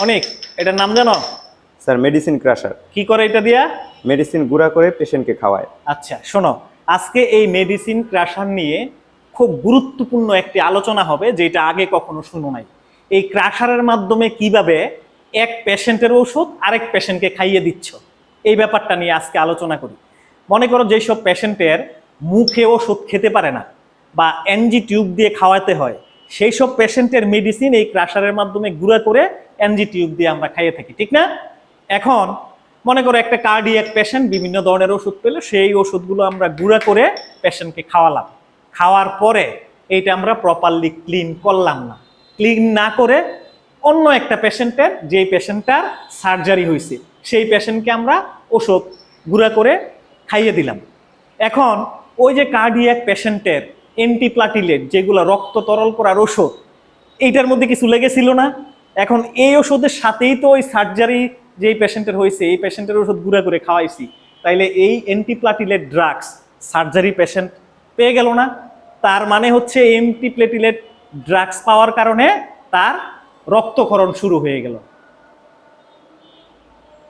অনেক, এটার নাম জানো? Sir medicine crusher. কি করে এটা দিয়া? মেডিসিন গুঁড়া করে পেশেন্টকে খাওয়ায়। আচ্ছা শোনো, আজকে এই মেডিসিন ক্রাশার নিয়ে খুব গুরুত্বপূর্ণ একটি আলোচনা হবে, যেটা আগে কখনো শুনো নাই। এই ক্রাশারের মাধ্যমে কিভাবে এক পেশেন্টের ওষুধ আরেক পেশেন্টকে খাইয়ে দিচ্ছ, এই ব্যাপারটা নিয়ে আজকে আলোচনা করি। মনে করো যেসব পেশেন্টের মুখে ওষুধ খেতে পারে না বা এনজি টিউব দিয়ে খাওয়াতে হয়, সেই সব পেশেন্টের মেডিসিন এই ক্রাশারের মাধ্যমে গুঁড়া করে এনজি টিউব দিয়ে আমরা খাইয়ে থাকি, ঠিক না? এখন মনে করো একটা কার্ডিয়াক পেশেন্ট বিভিন্ন ধরনের ওষুধ পেলে, সেই ওষুধগুলো আমরা গুঁড়া করে পেশেন্টকে খাওয়ালাম। খাওয়ার পরে এইটা আমরা প্রপারলি ক্লিন করলাম না, ক্লিন না করে অন্য একটা পেশেন্টের, যেই পেশেন্টটার সার্জারি হয়েছে সেই পেশেন্টকে আমরা ওষুধ গুঁড়া করে খাইয়ে দিলাম। এখন ওই যে কার্ডিয়াক পেশেন্টের অ্যান্টিপ্লাটিলেট, যেগুলো রক্ত তরল করার ওষুধ, এইটার মধ্যে কিছু লেগেছিল না? এখন এই ওষুধের সাথেই তো ওই সার্জারি যেই পেশেন্টের হয়েছে এই পেশেন্টের ওষুধ গুঁড়া করে খাওয়াইছি, তাইলে এই অ্যান্টিপ্লাটিলেট ড্রাগস সার্জারি পেশেন্ট পেয়ে গেল না? তার মানে হচ্ছে অ্যান্টিপ্লাটিলেট ড্রাগস পাওয়ার কারণে তার রক্তক্ষরণ শুরু হয়ে গেল।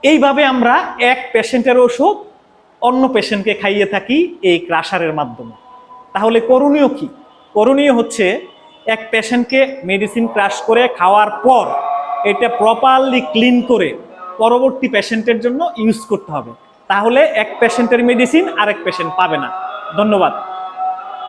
এইভাবে আমরা এক পেশেন্টের ওষুধ অন্য পেশেন্টকে খাইয়ে থাকি এই ক্রাশারের মাধ্যমে। তাহলে করণীয় কি? করণীয় হচ্ছে এক পেশেন্টকে মেডিসিন ক্রাশ করে খাওয়ার পর এটা প্রপারলি ক্লিন করে পরবর্তী পেশেন্টের জন্য ইউজ করতে হবে। তাহলে এক পেশেন্টের মেডিসিন আরেক পেশেন্ট পাবে না। ধন্যবাদ।